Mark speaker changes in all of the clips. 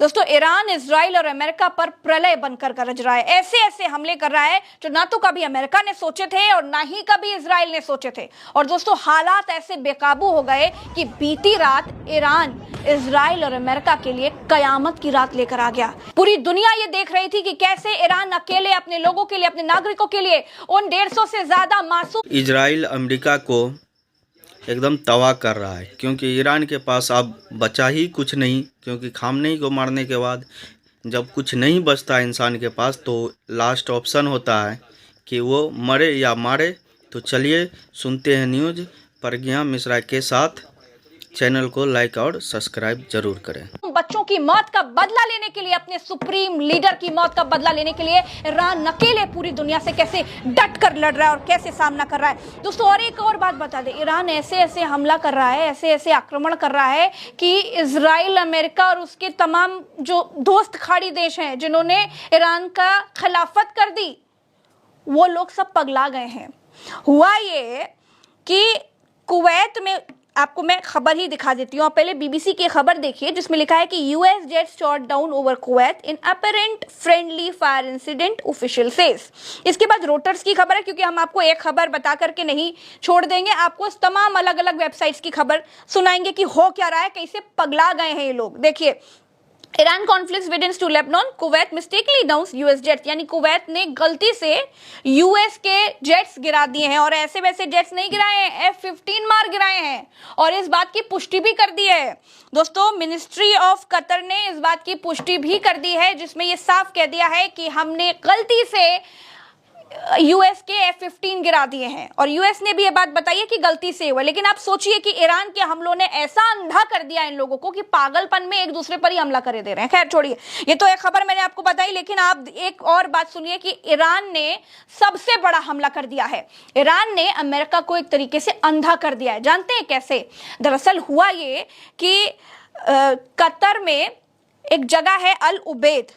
Speaker 1: दोस्तों, Iran Israel और America पर प्रलय बनकर गरज रहा है। ऐसे ऐसे हमले कर रहा है जो ना तो कभी अमेरिका ने सोचे थे और ना ही कभी इजराइल ने सोचे थे। और दोस्तों, हालात ऐसे बेकाबू हो गए कि बीती रात ईरान इजराइल और अमेरिका के लिए कयामत की रात लेकर आ गया। पूरी दुनिया ये देख रही थी कि कैसे ईरान अकेले अपने लोगों के लिए, अपने नागरिकों के लिए उन 150 से ज्यादा मासूम
Speaker 2: इजराइल अमेरिका को एकदम तबाह कर रहा है, क्योंकि ईरान के पास अब बचा ही कुछ नहीं। क्योंकि खामनेई को मारने के बाद जब कुछ नहीं बचता इंसान के पास, तो लास्ट ऑप्शन होता है कि वो मरे या मारे। तो चलिए सुनते हैं न्यूज़ प्रज्ञा मिश्रा के साथ। चैनल को लाइक और सब्सक्राइब जरूर करें।
Speaker 1: बच्चों की मौत का बदला लेने के लिए, अपने सुप्रीम लीडर की मौत का बदला लेने के लिए ईरान अकेले पूरी दुनिया से कैसे डट कर लड़ रहा है और कैसे सामना कर रहा है। दोस्तों, और एक और बात बता दें, ईरान ऐसे ऐसे हमला कर रहा है, ऐसे ऐसे आक्रमण कर रहा है कि इजराइल, अमेरिका और उसके तमाम जो दोस्त खाड़ी देश हैं जिन्होंने ईरान का खिलाफत कर दी, वो लोग सब पगला गए हैं। हुआ ये कि कुवैत में, आपको मैं खबर ही दिखा देती हूँ। आप पहले बीबीसी की खबर देखिए जिसमें लिखा है कि US jet shot down over Kuwait in apparent friendly fire incident, official says. इसके बाद रोटर्स की खबर है, क्योंकि हम आपको एक खबर बता करके नहीं छोड़ देंगे, आपको तमाम अलग अलग वेबसाइट्स की खबर सुनाएंगे कि हो क्या रहा है, कैसे पगला गए हैं ये लोग। देखिए, Iran conflict widens to Lebanon, Kuwait mistakenly downs US jets. यानी कुवैत ने गलती से यूएस के जेट्स गिरा दिए हैं, और ऐसे वैसे जेट्स नहीं गिराए हैं, F-15 मार गिराए हैं। और इस बात की पुष्टि भी कर दी है दोस्तों, मिनिस्ट्री ऑफ कतर ने इस बात की पुष्टि भी कर दी है, जिसमें ये साफ कह दिया है कि हमने गलती से यूएस के F-15 गिरा दिए हैं। और यूएस ने भी ये बात बताई है कि गलती से हुआ। लेकिन आप सोचिए कि ईरान के हमलों ने ऐसा अंधा कर दिया इन लोगों को कि पागलपन में एक दूसरे पर ही हमला करे दे रहे हैं। खैर छोड़िए, ये तो एक खबर मैंने आपको बताई, लेकिन आप एक और बात सुनिए कि ईरान ने सबसे बड़ा हमला कर दिया है। ईरान ने अमेरिका को एक तरीके से अंधा कर दिया है। जानते हैं कैसे? दरअसल हुआ ये कि कतर में एक जगह है अल उबैद।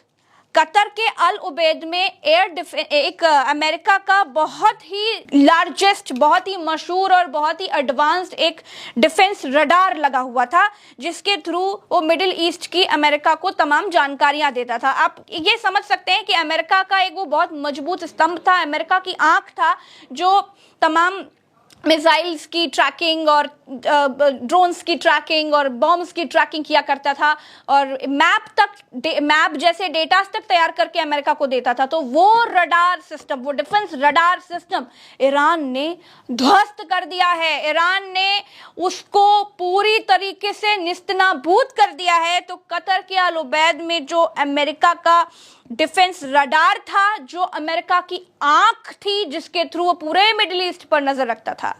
Speaker 1: कतर के अल उबैद में एक अमेरिका का बहुत ही लार्जेस्ट, बहुत ही मशहूर और बहुत ही एडवांस्ड एक डिफेंस रडार लगा हुआ था, जिसके थ्रू वो मिडिल ईस्ट की अमेरिका को तमाम जानकारियां देता था। आप ये समझ सकते हैं कि अमेरिका का एक वो बहुत मजबूत स्तंभ था, अमेरिका की आंख था, जो तमाम मिसाइल्स की ट्रैकिंग और ड्रोन्स की ट्रैकिंग और बॉम्ब्स की ट्रैकिंग किया करता था, और मैप जैसे डेटा तक तैयार करके अमेरिका को देता था। तो वो रडार सिस्टम, वो डिफेंस रडार सिस्टम ईरान ने ध्वस्त कर दिया है। ईरान ने उसको पूरी तरीके से निस्तनाबूद कर दिया है। तो कतर के अल उबैद में जो अमेरिका का डिफेंस रडार था, जो अमेरिका की आंख थी, जिसके थ्रू वो पूरे मिडिल ईस्ट पर नजर रखता था,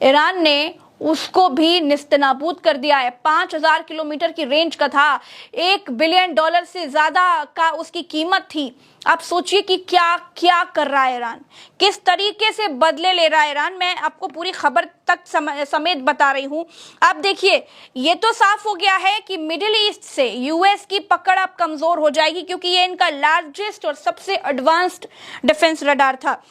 Speaker 1: ईरान ने उसको भी निस्तनाबूद कर दिया है। 5000 किलोमीटर की रेंज का था, $1 बिलियन से ज्यादा का उसकी कीमत थी। आप सोचिए कि क्या क्या कर रहा है ईरान, किस तरीके से बदले ले रहा है ईरान। मैं आपको पूरी खबर तक समेत बता रही हूं। आप देखिए, ये तो साफ हो गया है कि मिडिल ईस्ट से यूएस की पकड़ अब कमजोर हो जाएगी, क्योंकि ये इनका लार्जेस्ट और सबसे एडवांस्ड डिफेंस रडार था।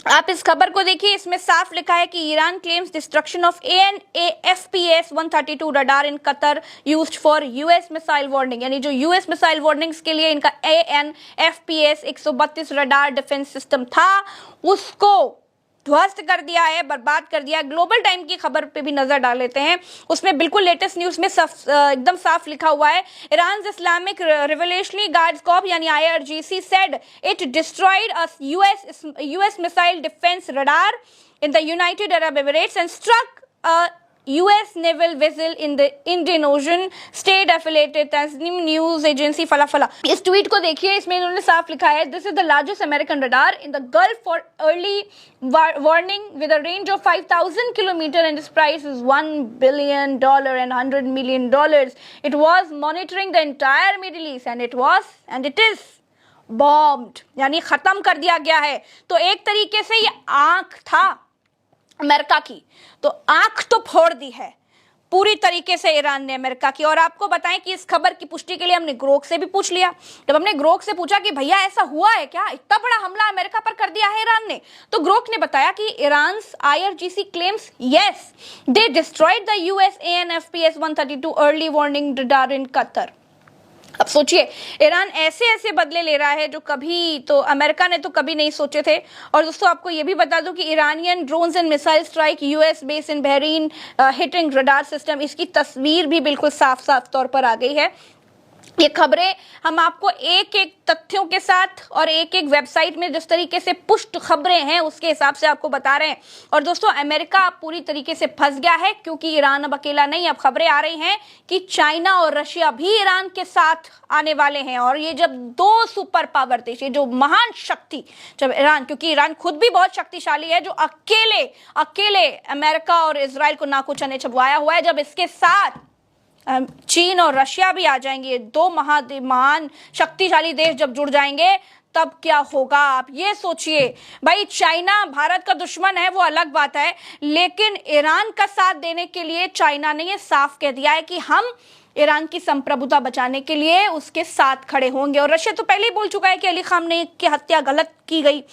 Speaker 1: आप इस खबर को देखिए, इसमें साफ लिखा है कि Iran claims destruction of AN/AFPS-132 radar in Qatar used for US missile warning. यानी जो यूएस मिसाइल वार्निंग्स के लिए इनका AN/AFPS 132 रडार डिफेंस सिस्टम था, उसको ध्वस्त कर दिया है, बर्बाद कर दिया। ग्लोबल टाइम की खबर पे भी नजर डाल लेते हैं, उसमें बिल्कुल लेटेस्ट न्यूज में एकदम साफ लिखा हुआ है, Iran Islamic Revolutionary Guards Corps यानी IRGC said it destroyed a US missile defence radar in the United Arab Emirates and struck a US naval vessel in the Indian Ocean, state affiliated Tasnim news agency फला फला। इस tweet को देखिए, इसमें इन्होंने साफ लिखा है, this is the largest American radar in the gulf for early warning with a range of 5000 kilometre and this price is $1 billion and $100 million. It was monitoring the entire Middle East and it is bombed, यानी खत्म कर दिया गया है। तो एक तरीके से ये आंख था अमेरिका की, तो आंख तो फोड़ दी है पूरी तरीके से ईरान ने अमेरिका की। और आपको बताएं कि इस खबर की पुष्टि के लिए हमने ग्रोक से भी पूछ लिया। जब हमने ग्रोक से पूछा कि भैया ऐसा हुआ है क्या, इतना बड़ा हमला अमेरिका पर कर दिया है ईरान ने, तो ग्रोक ने बताया कि Iran's IRGC claims yes they destroyed the US AN/AFPS 132 early warning radar in Qatar. अब सोचिए, ईरान ऐसे ऐसे बदले ले रहा है जो कभी तो अमेरिका ने तो कभी नहीं सोचे थे। और दोस्तों आपको ये भी बता दूं कि Iranian drones and missile strike US base in Bahrain hitting radar system, इसकी तस्वीर भी बिल्कुल साफ साफ तौर पर आ गई है। ये खबरें हम आपको एक एक तथ्यों के साथ और एक एक वेबसाइट में जिस तरीके से पुष्ट खबरें हैं उसके हिसाब से आपको बता रहे हैं। और दोस्तों अमेरिका अब पूरी तरीके से फंस गया है, क्योंकि ईरान अब अकेला नहीं। अब खबरें आ रही हैं कि चाइना और रशिया भी ईरान के साथ आने वाले हैं। और ये जब दो सुपर पावर देश, ये जो महान शक्ति, जब ईरान, क्योंकि ईरान खुद भी बहुत शक्तिशाली है, जो अकेले अमेरिका और इजराइल को नाकुचने छुपाया हुआ है, जब इसके साथ चीन और रशिया भी आ जाएंगे, दो महान शक्तिशाली देश जब जुड़ जाएंगे, तब क्या होगा आप ये सोचिए। भाई चाइना भारत का दुश्मन है, वो अलग बात है, लेकिन ईरान का साथ देने के लिए चाइना ने ये साफ कह दिया है कि हम ईरान की संप्रभुता बचाने के लिए उसके साथ खड़े होंगे। और रशिया तो पहले ही बोल चुका है कि अली खामनेई की हत्या गलत की गई।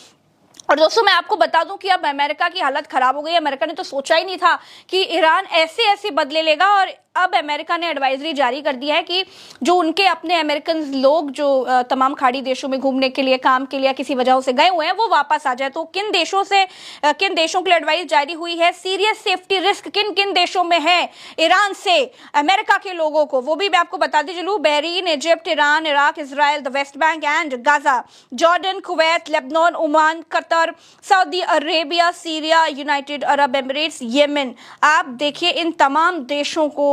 Speaker 1: और दोस्तों मैं आपको बता दूं कि अब अमेरिका की हालत खराब हो गई है। अमेरिका ने तो सोचा ही नहीं था कि ईरान ऐसे बदले लेगा। और अब अमेरिका ने एडवाइजरी जारी कर दी है कि जो उनके अपने अमेरिकन लोग जो तमाम खाड़ी देशों में घूमने के लिए, काम के लिए किसी वजह से गए हुए हैं, वो वापस आ जाए। तो किन देशों के लिए एडवाइस जारी हुई है, सीरियस सेफ्टी रिस्क किन किन देशों में है ईरान से अमेरिका के लोगों को, वो भी मैं आपको बताती चलूं। Bahrain, Egypt, Iran, Iraq, Israel, the West Bank and Gaza, Jordan, Kuwait, Lebanon, Oman, Qatar, Saudi Arabia, Syria, United Arab Emirates, Yemen. आप देखिए इन तमाम देशों को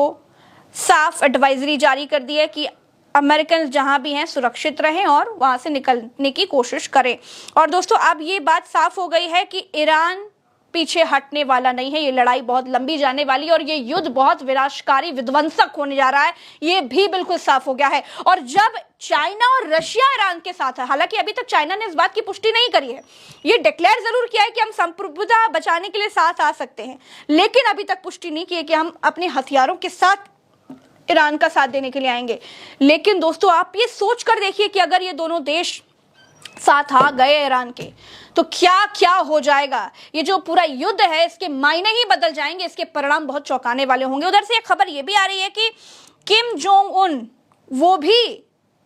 Speaker 1: साफ एडवाइजरी जारी कर दी है कि अमेरिकन जहां भी हैं सुरक्षित रहें और वहां से निकलने की कोशिश करें। और दोस्तों अब ये बात साफ हो गई है कि ईरान पीछे हटने वाला नहीं है। ये लड़ाई बहुत लंबी जाने वाली है और ये युद्ध बहुत विनाशकारी, विध्वंसक होने जा रहा है, ये भी बिल्कुल साफ हो गया है। और जब चाइना और रशिया ईरान के साथ है, हालांकि अभी तक चाइना ने इस बात की पुष्टि नहीं करी है, ये डिक्लेयर जरूर किया है कि हम संप्रभुता बचाने के लिए साथ आ सकते हैं, लेकिन अभी तक पुष्टि नहीं की है कि हम अपने हथियारों के साथ ईरान का साथ देने के लिए आएंगे। लेकिन दोस्तों आप ये सोच कर देखिए कि अगर ये दोनों देश साथ आ गए ईरान के, तो क्या क्या हो जाएगा। ये जो पूरा युद्ध है इसके मायने ही बदल जाएंगे, इसके परिणाम बहुत चौंकाने वाले होंगे। उधर से एक खबर ये भी आ रही है कि किम जोंग उन वो भी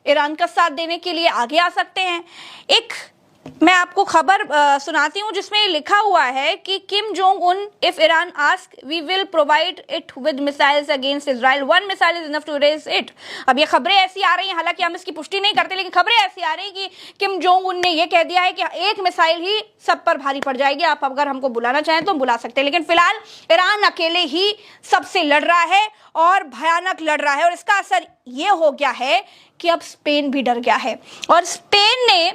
Speaker 1: ईरान का साथ देने के लिए आगे आ सकते हैं। एक मैं आपको खबर सुनाती हूं जिसमें लिखा हुआ है कि Kim Jong Un, if Iran ask we will provide it with missiles against Israel, one missile is enough to erase it. अब ये खबरें ऐसी आ रही हैं, हालांकि हम इसकी पुष्टि नहीं करते, लेकिन खबरें ऐसी आ रही हैं कि किम जोंग उन ने यह कह दिया है कि एक मिसाइल ही सब पर भारी पड़ जाएगी, आप अगर हमको बुलाना चाहें तो हम बुला सकते हैं। लेकिन फिलहाल ईरान अकेले ही सबसे लड़ रहा है और भयानक लड़ रहा है। और इसका असर ये हो गया है कि अब स्पेन भी डर गया है और स्पेन ने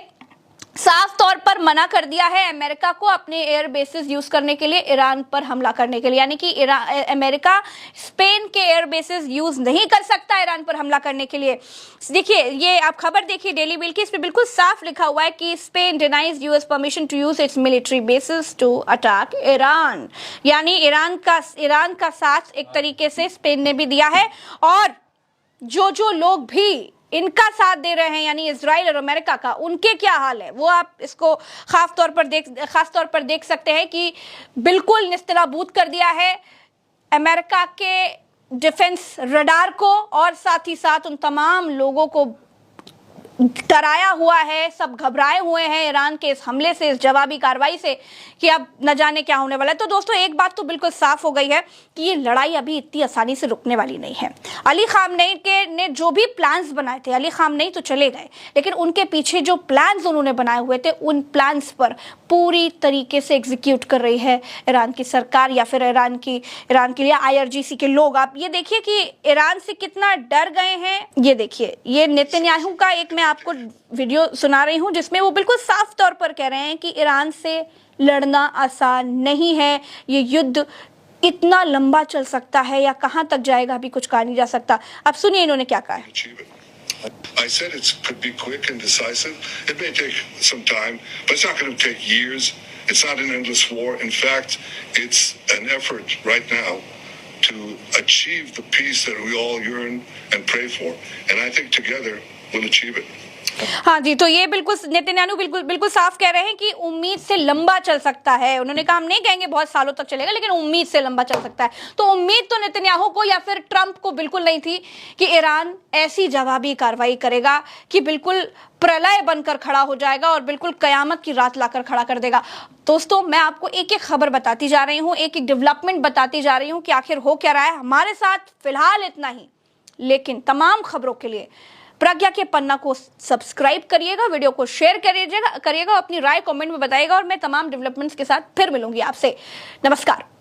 Speaker 1: साफ तौर पर मना कर दिया है अमेरिका को अपने एयर बेसिस यूज करने के लिए ईरान पर हमला करने के लिए। यानी कि अमेरिका स्पेन के एयर बेसिस यूज नहीं कर सकता ईरान पर हमला करने के लिए। देखिए ये आप खबर देखिए डेली बिल की, इसमें बिल्कुल साफ लिखा हुआ है कि Spain denies US permission to use its military bases to attack Iran. यानी ईरान का साथ एक तरीके से स्पेन ने भी दिया है। और जो लोग भी इनका साथ दे रहे हैं, यानी इजराइल और अमेरिका का, उनके क्या हाल है वो आप इसको खास तौर पर देख सकते हैं कि बिल्कुल निस्तराबूत कर दिया है अमेरिका के डिफेंस रडार को, और साथ ही साथ उन तमाम लोगों को डराया हुआ है। सब घबराए हुए हैं ईरान के इस हमले से, इस जवाबी कार्रवाई से, कि अब न जाने क्या होने वाला है। तो दोस्तों एक बात तो बिल्कुल साफ हो गई है कि ये लड़ाई अभी इतनी आसानी से रुकने वाली नहीं है। अली खामनेई ने जो भी प्लान्स बनाए थे, अली खामनेई तो चले गए, लेकिन उनके पीछे जो प्लान्स उन्होंने बनाए हुए थे, उन प्लान्स पर पूरी तरीके से एग्जीक्यूट कर रही है ईरान की सरकार या फिर ईरान के लिए IRGC के लोग। आप ये देखिए कि ईरान से कितना डर गए हैं। ये देखिए, ये नेतन्याहू का एक मैं आपको वीडियो सुना रही हूं जिसमें वो बिल्कुल साफ तौर पर कह रहे हैं कि ईरान से लड़ना आसान नहीं है, ये युद्ध इतना लंबा चल सकता है या कहां तक जाएगा अभी कुछ कहा नहीं जा सकता। अब सुनिए इन्होंने क्या कहा है।
Speaker 3: I said it could be quick and decisive. It may take some time, but it's not going to take years. It's not an endless war. In fact, it's an effort right now to achieve the peace that we all yearn and pray for. And I think together we'll achieve it.
Speaker 1: हाँ जी, तो ये बिल्कुल Netanyahu बिल्कुल साफ कह रहे हैं कि उम्मीद से लंबा चल सकता है। उन्होंने कहा हम नहीं कहेंगे बहुत सालों तक चलेगा, लेकिन उम्मीद से लंबा चल सकता है। तो उम्मीद तो नेतन्याहू को या फिर ट्रंप को बिल्कुल नहीं थी कि ईरान ऐसी जवाबी कार्रवाई करेगा कि बिल्कुल प्रलय बनकर खड़ा हो जाएगा और बिल्कुल कयामत की रात लाकर खड़ा कर देगा। दोस्तों, मैं आपको एक एक खबर बताती जा रही हूँ, एक एक डेवलपमेंट बताती जा रही हूँ कि आखिर हो क्या रहा है। हमारे साथ फिलहाल इतना ही, लेकिन तमाम खबरों के लिए प्रज्ञा के पन्ना को सब्सक्राइब करिएगा, वीडियो को शेयर करिएगा, अपनी राय कमेंट में बताइएगा और मैं तमाम डेवलपमेंट्स के साथ फिर मिलूंगी आपसे। नमस्कार।